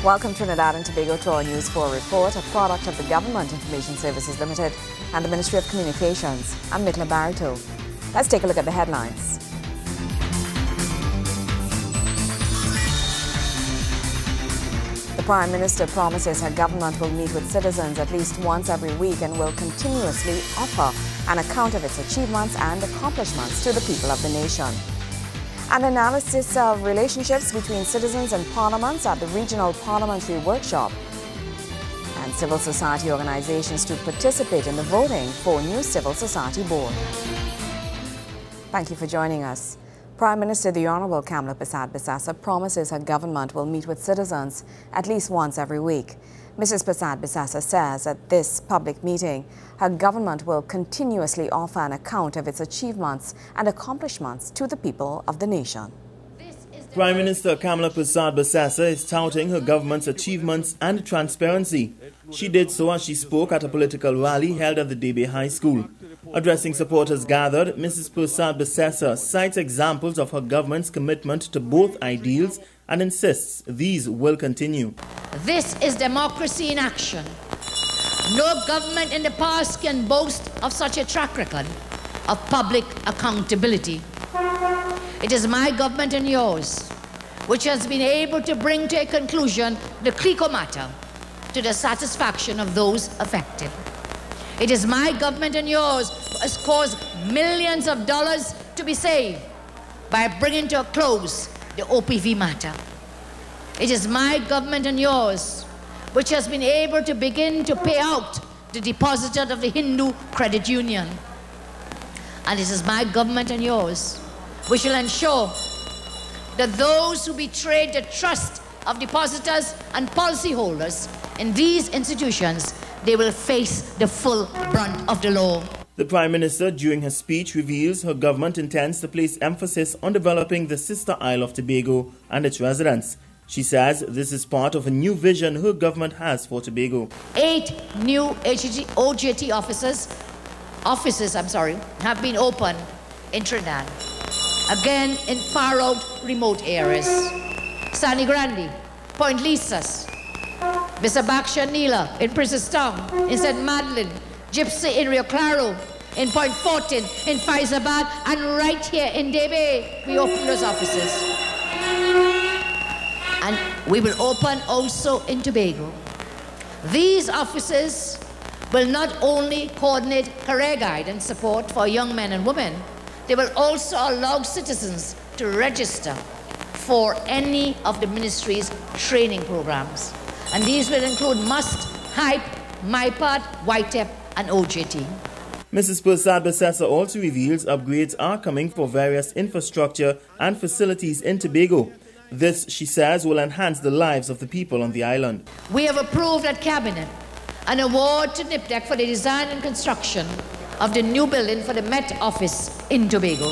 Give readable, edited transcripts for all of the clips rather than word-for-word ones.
Welcome Trinidad and Tobago to our News 4 report, a product of the Government Information Services Limited and the Ministry of Communications. I'm Nicola Barito. Let's take a look at the headlines. The Prime Minister promises her government will meet with citizens at least once every week and will continuously offer an account of its achievements and accomplishments to the people of the nation. An analysis of relationships between citizens and parliaments at the Regional Parliamentary Workshop, and civil society organizations to participate in the voting for new Civil Society Board. Thank you for joining us. Prime Minister the Honourable Kamla Persad-Bissessar promises her government will meet with citizens at least once every week. Mrs. Persad-Bissessar says at this public meeting, her government will continuously offer an account of its achievements and accomplishments to the people of the nation. Prime Minister Kamla Persad-Bissessar is touting her government's achievements and transparency. She did so as she spoke at a political rally held at the Debe High School. Addressing supporters gathered, Mrs. Persad-Bissessar cites examples of her government's commitment to both ideals and insists these will continue. This is democracy in action. No government in the past can boast of such a track record of public accountability. It is my government and yours which has been able to bring to a conclusion the CLICO matter to the satisfaction of those affected. It is my government and yours who has caused millions of dollars to be saved by bringing to a close the OPV matter. It is my government and yours which has been able to begin to pay out the depositor of the Hindu Credit Union. And it is my government and yours which will ensure that those who betrayed the trust of depositors and policyholders in these institutions, they will face the full brunt of the law. The Prime Minister, during her speech, reveals her government intends to place emphasis on developing the sister Isle of Tobago and its residents. She says this is part of a new vision her government has for Tobago. 8 new OJT offices have been opened in Trinidad. Again, in far-out remote areas. Sani Grande, Point Lisas, Bisabaksha Nila in Princess Town, in St. Madeleine, Gypsy in Rio Claro, in Point Fortin, in Faizabad, and right here in Debe, we open those offices. And we will open also in Tobago. These offices will not only coordinate career guidance support for young men and women, they will also allow citizens to register for any of the ministry's training programs. And these will include MUST, HYPE, MyPart, YTEP, and OJT. Mrs. Persad-Bissessar also reveals upgrades are coming for various infrastructure and facilities in Tobago. This, she says, will enhance the lives of the people on the island. We have approved at Cabinet an award to NIPDEC for the design and construction of the new building for the Met Office in Tobago.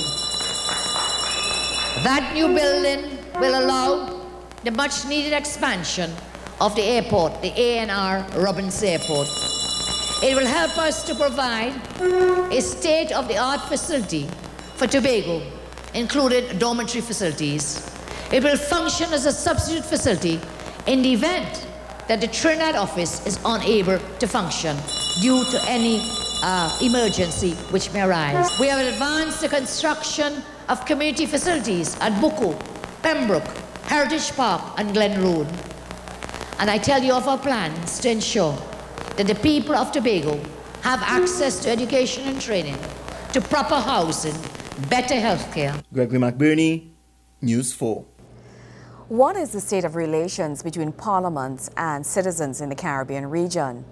That new building will allow the much-needed expansion of the airport, the ANR Robinson Airport. It will help us to provide a state-of-the-art facility for Tobago, including dormitory facilities. It will function as a substitute facility in the event that the Trinidad office is unable to function due to any emergency which may arise. We have advanced the construction of community facilities at Buku, Pembroke, Heritage Park, and Glen Road. And I tell you of our plans to ensure that the people of Tobago have access to education and training, to proper housing, better health care. Gregory McBurney, News 4. What is the state of relations between parliaments and citizens in the Caribbean region?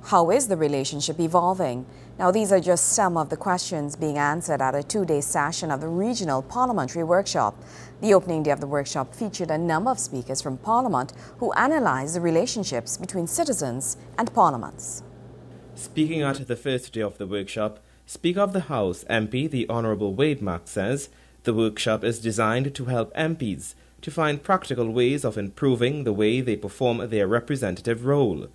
How is the relationship evolving? Now, these are just some of the questions being answered at a 2-day session of the Regional Parliamentary Workshop. The opening day of the workshop featured a number of speakers from Parliament who analysed the relationships between citizens and parliaments. Speaking at the first day of the workshop, Speaker of the House, MP the Honourable Wade Mack says the workshop is designed to help MPs to find practical ways of improving the way they perform their representative role.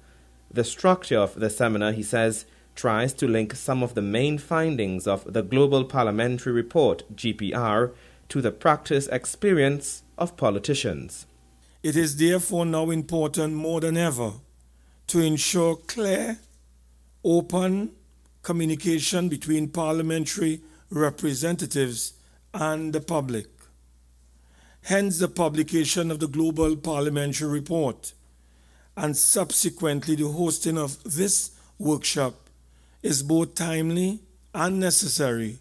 The structure of the seminar, he says, tries to link some of the main findings of the Global Parliamentary Report, GPR, to the practice experience of politicians. It is therefore now important more than ever to ensure clear, open communication between parliamentary representatives and the public. Hence the publication of the Global Parliamentary Report and subsequently the hosting of this workshop is both timely and necessary,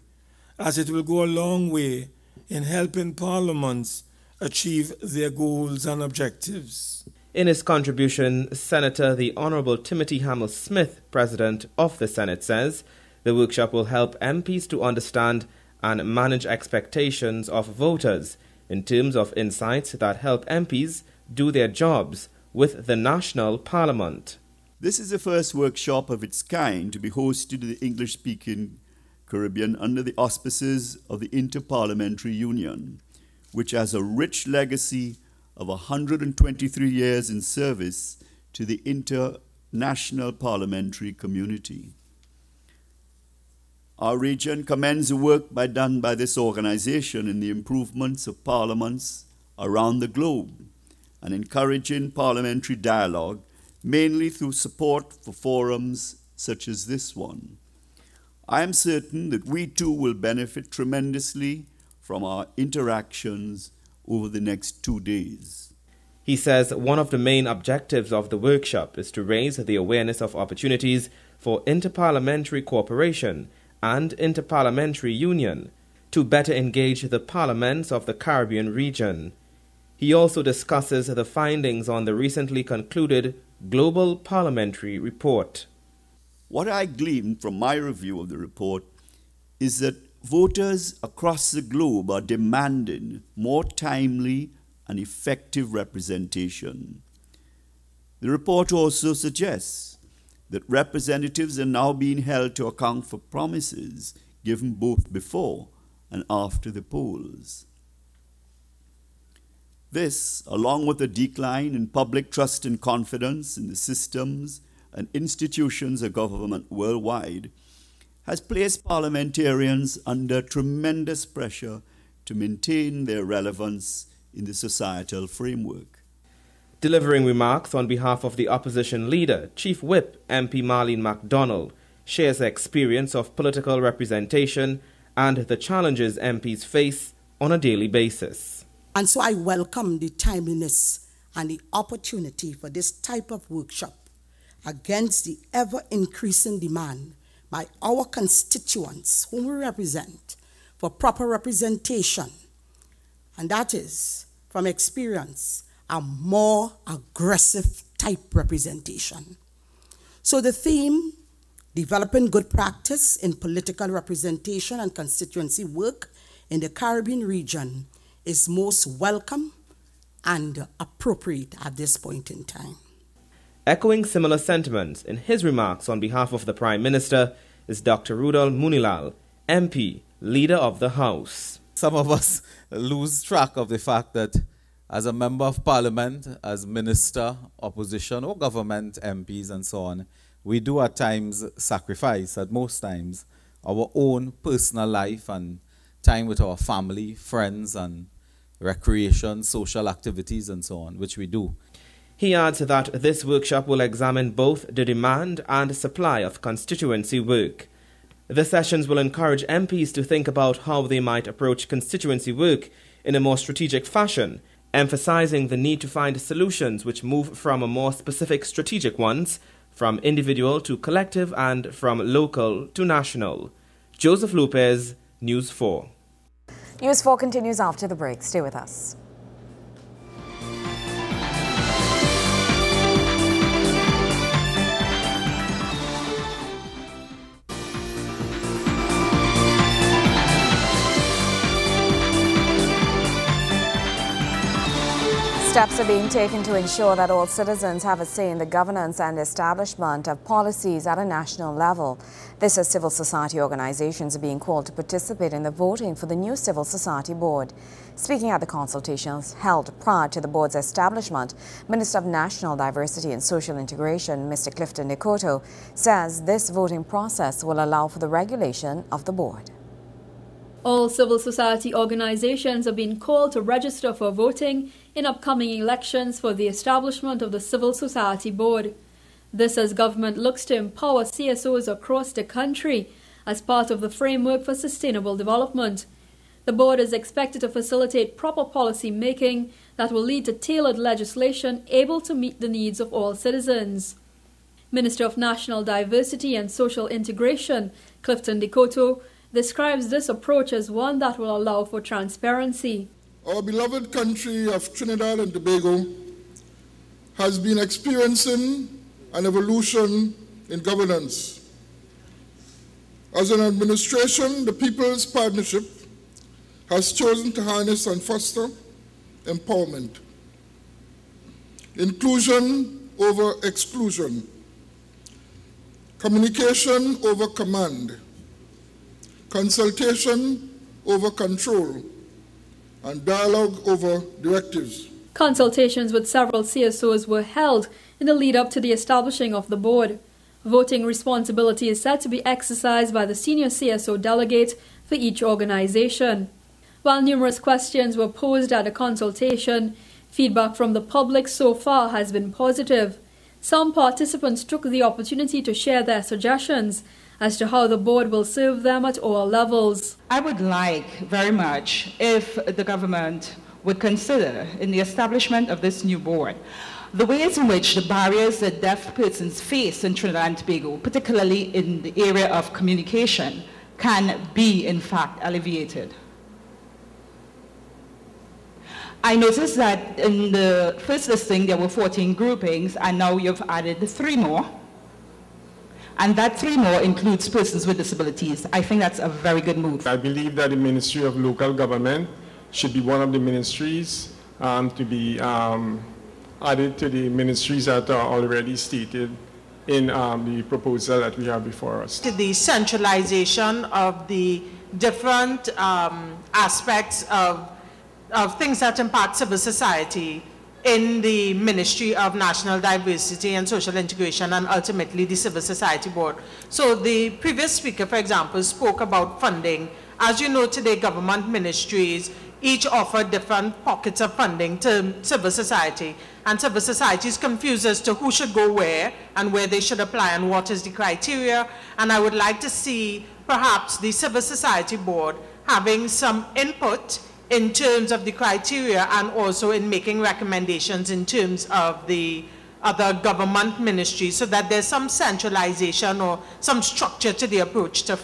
as it will go a long way in helping parliaments achieve their goals and objectives. In his contribution, Senator the Honourable Timothy Hamill-Smith, President of the Senate, says the workshop will help MPs to understand and manage expectations of voters in terms of insights that help MPs do their jobs with the national parliament. This is the first workshop of its kind to be hosted in the English-speaking Caribbean under the auspices of the Inter-Parliamentary Union, which has a rich legacy of 123 years in service to the international parliamentary community. Our region commends the work done by this organization in the improvements of parliaments around the globe and encouraging parliamentary dialogue, mainly through support for forums such as this one. I am certain that we too will benefit tremendously from our interactions over the next 2 days. He says one of the main objectives of the workshop is to raise the awareness of opportunities for interparliamentary cooperation and interparliamentary union to better engage the parliaments of the Caribbean region. He also discusses the findings on the recently concluded Global Parliamentary Report. What I gleaned from my review of the report is that voters across the globe are demanding more timely and effective representation. The report also suggests that representatives are now being held to account for promises given both before and after the polls. This, along with a decline in public trust and confidence in the systems and institutions of government worldwide, has placed parliamentarians under tremendous pressure to maintain their relevance in the societal framework. Delivering remarks on behalf of the opposition leader, Chief Whip MP Marlene MacDonald shares the experience of political representation and the challenges MPs face on a daily basis. And so I welcome the timeliness and the opportunity for this type of workshop against the ever-increasing demand by our constituents whom we represent for proper representation, and that is, from experience, a more aggressive type representation. So the theme, developing good practice in political representation and constituency work in the Caribbean region, is most welcome and appropriate at this point in time. Echoing similar sentiments in his remarks on behalf of the Prime Minister is Dr. Rudol Munilal, MP, Leader of the House. Some of us lose track of the fact that as a member of parliament, as minister, opposition or government MPs and so on, we do at times sacrifice, at most times, our own personal life and time with our family, friends and recreation, social activities and so on, which we do. He adds that this workshop will examine both the demand and supply of constituency work. The sessions will encourage MPs to think about how they might approach constituency work in a more strategic fashion, emphasizing the need to find solutions which move from a more specific strategic ones, from individual to collective and from local to national. Joseph Lopez, News 4. News 4 continues after the break. Stay with us. Steps are being taken to ensure that all citizens have a say in the governance and establishment of policies at a national level. This as civil society organizations are being called to participate in the voting for the new Civil Society Board. Speaking at the consultations held prior to the board's establishment, Minister of National Diversity and Social Integration, Mr. Clifton Nkoto, says this voting process will allow for the regulation of the board. All civil society organizations are being called to register for voting in upcoming elections for the establishment of the Civil Society Board. This as government looks to empower CSOs across the country as part of the framework for sustainable development. The board is expected to facilitate proper policy making that will lead to tailored legislation able to meet the needs of all citizens. Minister of National Diversity and Social Integration, Clifton Dikoto, describes this approach as one that will allow for transparency. Our beloved country of Trinidad and Tobago has been experiencing an evolution in governance. As an administration, the People's Partnership has chosen to harness and foster empowerment, inclusion over exclusion, communication over command, consultation over control, and dialogue over directives. Consultations with several CSOs were held in the lead-up to the establishing of the board. Voting responsibility is said to be exercised by the senior CSO delegate for each organization. While numerous questions were posed at the consultation, feedback from the public so far has been positive. Some participants took the opportunity to share their suggestions as to how the board will serve them at all levels. I would like very much if the government would consider in the establishment of this new board the ways in which the barriers that deaf persons face in Trinidad and Tobago, particularly in the area of communication, can be in fact alleviated. I noticed that in the first listing there were 14 groupings, and now you've added 3 more. And that 3 more includes persons with disabilities. I think that's a very good move. I believe that the Ministry of Local Government should be one of the ministries to be added to the ministries that are already stated in the proposal that we have before us. The centralization of the different aspects of things that impact civil society in the Ministry of National Diversity and Social Integration, and ultimately the Civil Society Board. So the previous speaker, for example, spoke about funding. As you know, today government ministries each offer different pockets of funding to civil society, and civil society is confused as to who should go where and where they should apply and what is the criteria. And I would like to see perhaps the Civil Society Board having some input in terms of the criteria and also in making recommendations in terms of the other government ministries, so that there's some centralization or some structure to the approach to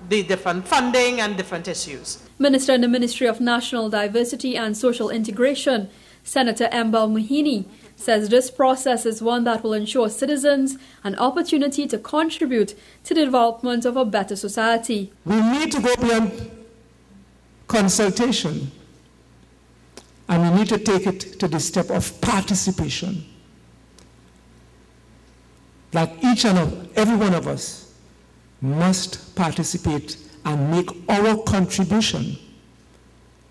the different funding and different issues. Minister in the Ministry of National Diversity and Social Integration, Senator Embal Mahini, says this process is one that will ensure citizens an opportunity to contribute to the development of a better society. We need to go beyond consultation, and we need to take it to the step of participation. Like each and every one of us must participate and make our contribution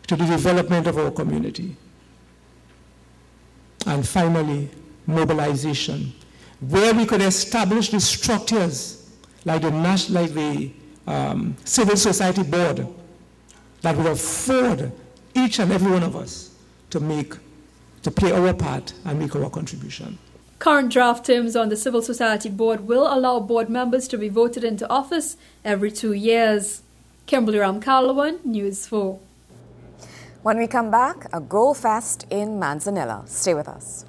to the development of our community. And finally, mobilization, where we could establish the structures like the Civil Society Board that would afford each and every one of us to play our part and make our contribution. Current draft terms on the Civil Society Board will allow board members to be voted into office every 2 years. Kimberly Ramkalawan, News 4. When we come back, a Goal Fest in Manzanilla. Stay with us.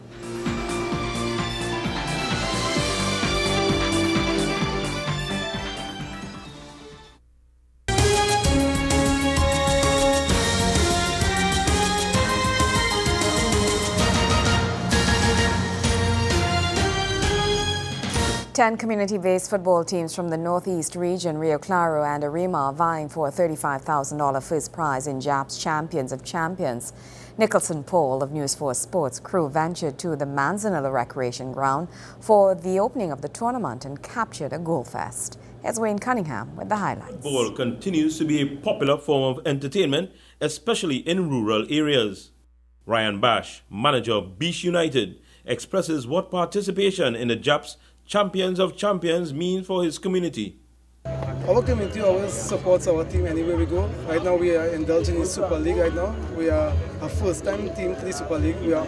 Ten community-based football teams from the Northeast region, Rio Claro and Arima, are vying for a $35,000 first prize in JAP's Champions of Champions. Nicholson Paul of News 4 Sports crew ventured to the Manzanilla Recreation Ground for the opening of the tournament and captured a goal fest. Here's Wayne Cunningham with the highlights. Football continues to be a popular form of entertainment, especially in rural areas. Ryan Bash, manager of Beach United, expresses what participation in the JAP's Champions of Champions mean for his community. Our community always supports our team anywhere we go. Right now we are indulging in Super League right now. We are a first-time team to the Super League. We are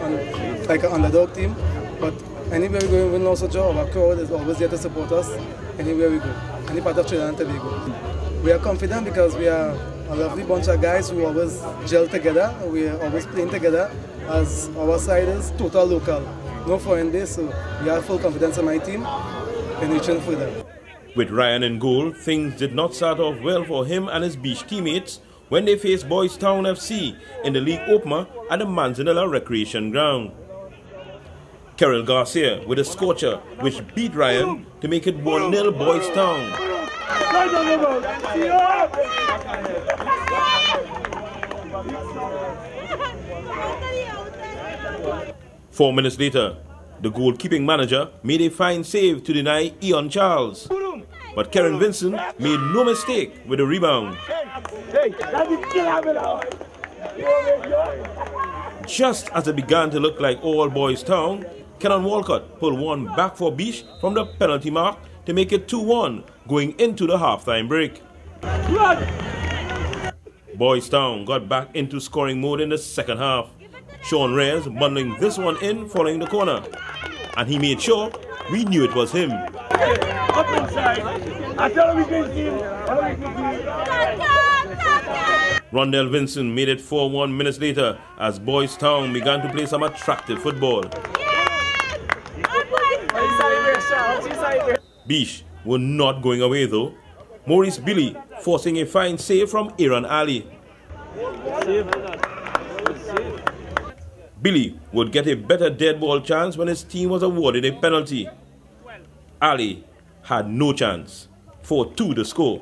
like an underdog team. But anywhere we go, we win also job. Our crowd is always there to support us anywhere we go. Any part of Trinidad and Tobago. We are confident because we are a lovely bunch of guys who always gel together. We are always playing together as our side is total local. No foreign base, so we have full confidence in my team and reaching further. With Ryan in goal, things did not start off well for him and his Beach teammates when they faced Boys Town FC in the league opener at the Manzanilla Recreation Ground. Kerril Garcia with a scorcher which beat Ryan to make it 1-0 Boys Town. 4 minutes later, the goalkeeping manager made a fine save to deny Ian Charles. But Karen Vincent made no mistake with the rebound. Just as it began to look like all Boys Town, Kenan Walcott pulled one back for Beach from the penalty mark to make it 2-1 going into the halftime break. Boys Town got back into scoring mode in the second half. Sean Reyes bundling this one in following the corner. And he made sure we knew it was him. Rondell Vincent made it 4-1 minutes later as Boys Town began to play some attractive football. Beach were not going away though. Maurice Billy forcing a fine save from Aaron Ali. Billy would get a better dead ball chance when his team was awarded a penalty. Ali had no chance. 4-2 the score.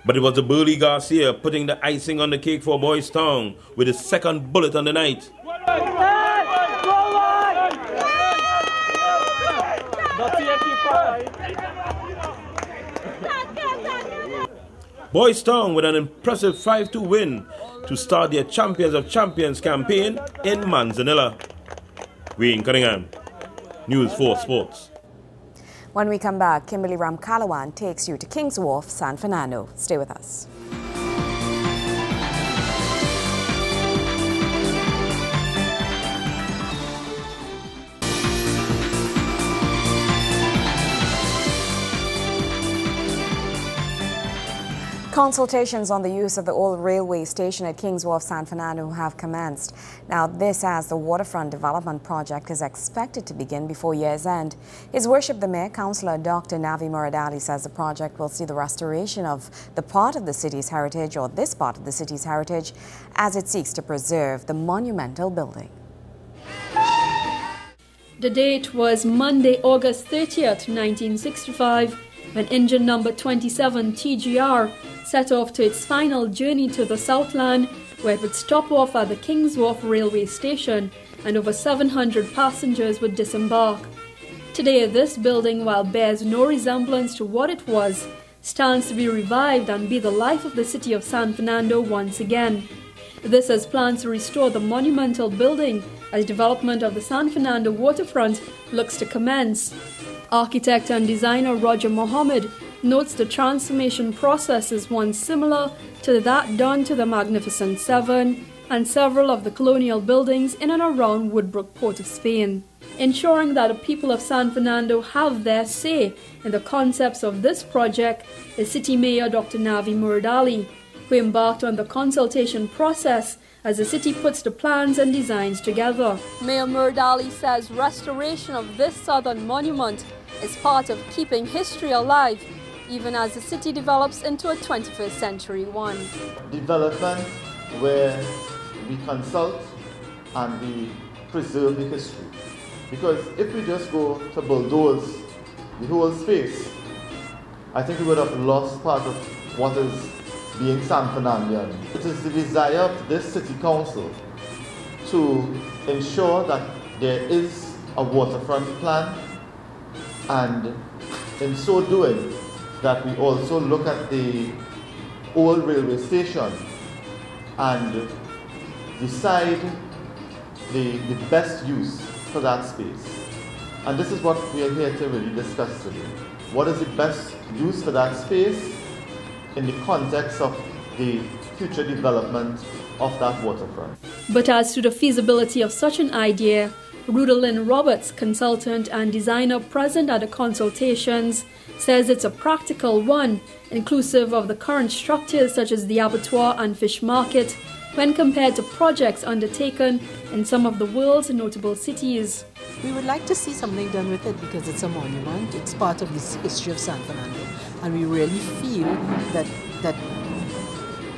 But it was the burly Garcia putting the icing on the cake for Boys Town with his second bullet on the night. Boys Town with an impressive 5-2 win to start their Champions of Champions campaign in Manzanilla. Wayne Cunningham, News 4 Sports. When we come back, Kimberly Ramkalawan takes you to Kings Wharf, San Fernando. Stay with us. Consultations on the use of the old railway station at Kings Wharf, San Fernando have commenced. Now, this as the waterfront development project is expected to begin before year's end. His Worship the Mayor, Councillor Dr. Navi Muradali, says the project will see the restoration of the part of the city's heritage, or this part of the city's heritage, as it seeks to preserve the monumental building. The date was Monday, August 30th, 1965, when engine number 27 TGR set off to its final journey to the Southland, where it would stop off at the Kings Wharf railway station and over 700 passengers would disembark. Today, this building, while bears no resemblance to what it was, stands to be revived and be the life of the city of San Fernando once again. This has plans to restore the monumental building as development of the San Fernando waterfront looks to commence. Architect and designer Roger Mohammed notes the transformation process is one similar to that done to the Magnificent Seven and several of the colonial buildings in and around Woodbrook, Port of Spain. Ensuring that the people of San Fernando have their say in the concepts of this project is City Mayor Dr. Navi Muradali, who embarked on the consultation process as the city puts the plans and designs together. Mayor Muradali says restoration of this southern monument is part of keeping history alive, even as the city develops into a 21st century one. Development where we consult and we preserve the history. Because if we just go to bulldoze the whole space, I think we would have lost part of what is being San Fernandian. It is the desire of this city council to ensure that there is a waterfront plan, and in so doing that we also look at the old railway station and decide the best use for that space. And this is what we are here to really discuss today. What is the best use for that space in the context of the future development of that waterfront? But as to the feasibility of such an idea, Rudolyn Roberts, consultant and designer present at the consultations, says it's a practical one, inclusive of the current structures such as the abattoir and fish market, when compared to projects undertaken in some of the world's notable cities. We would like to see something done with it because it's a monument, it's part of the history of San Fernando, and we really feel that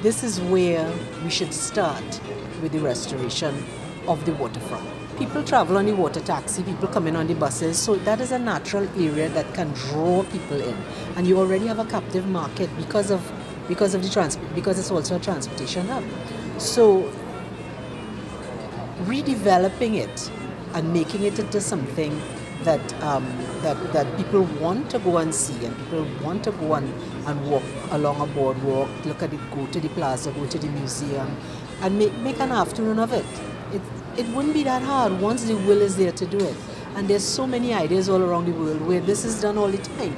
this is where we should start with the restoration of the waterfront. People travel on the water taxi, people come in on the buses, so that is a natural area that can draw people in. And you already have a captive market because it's also a transportation hub. So redeveloping it and making it into something that people want to go and see, and people want to go and walk along a boardwalk, look at it, go to the plaza, go to the museum, and make an afternoon of it. It wouldn't be that hard once the will is there to do it. And there's so many ideas all around the world where this is done all the time.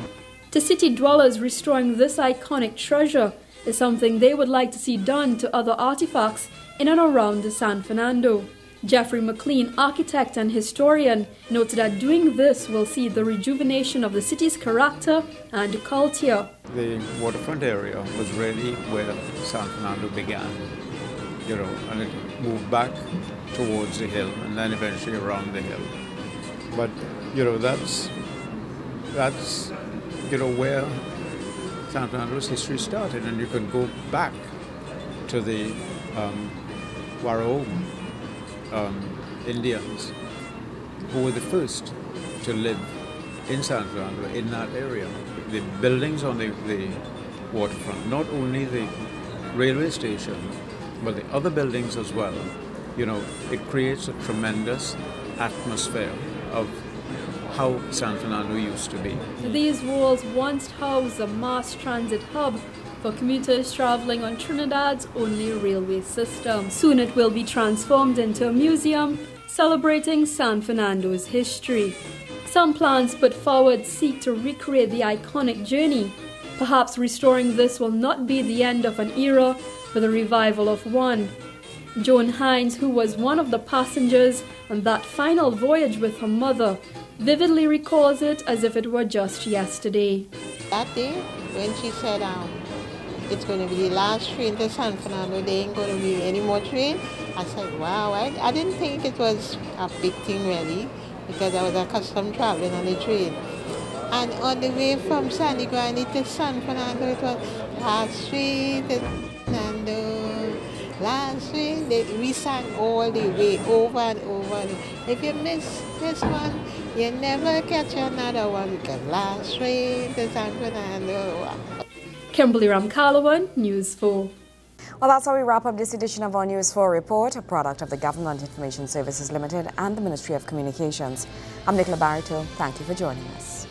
To city dwellers, restoring this iconic treasure is something they would like to see done to other artifacts in and around the San Fernando. Jeffrey McLean, architect and historian, notes that doing this will see the rejuvenation of the city's character and culture. The waterfront area was really where San Fernando began, and it moved back towards the hill and then eventually around the hill. But, that's where San Fernando's history started, and you can go back to the Warao Indians, who were the first to live in San Fernando, in that area. The buildings on the waterfront, not only the railway station, but the other buildings as well, it creates a tremendous atmosphere of how San Fernando used to be. These walls once housed a mass transit hub for commuters traveling on Trinidad's only railway system. Soon it will be transformed into a museum celebrating San Fernando's history. Some plans put forward seek to recreate the iconic journey. Perhaps restoring this will not be the end of an era, but the revival of one. Joan Hines, who was one of the passengers on that final voyage with her mother, vividly recalls it as if it were just yesterday. That day, when she said it's going to be the last train to San Fernando, there ain't going to be any more train, I said, wow, I didn't think it was a big thing really, because I was accustomed traveling on the train. And on the way from San Grande to San Fernando, it was last train to Fernando. Last train, we sang all the way over and over. If you miss this one, you never catch another one, because last train to San Fernando. Kimberly Ramkalawan, News 4. Well, that's how we wrap up this edition of our News 4 report, a product of the Government Information Services Limited and the Ministry of Communications. I'm Nicola Barito. Thank you for joining us.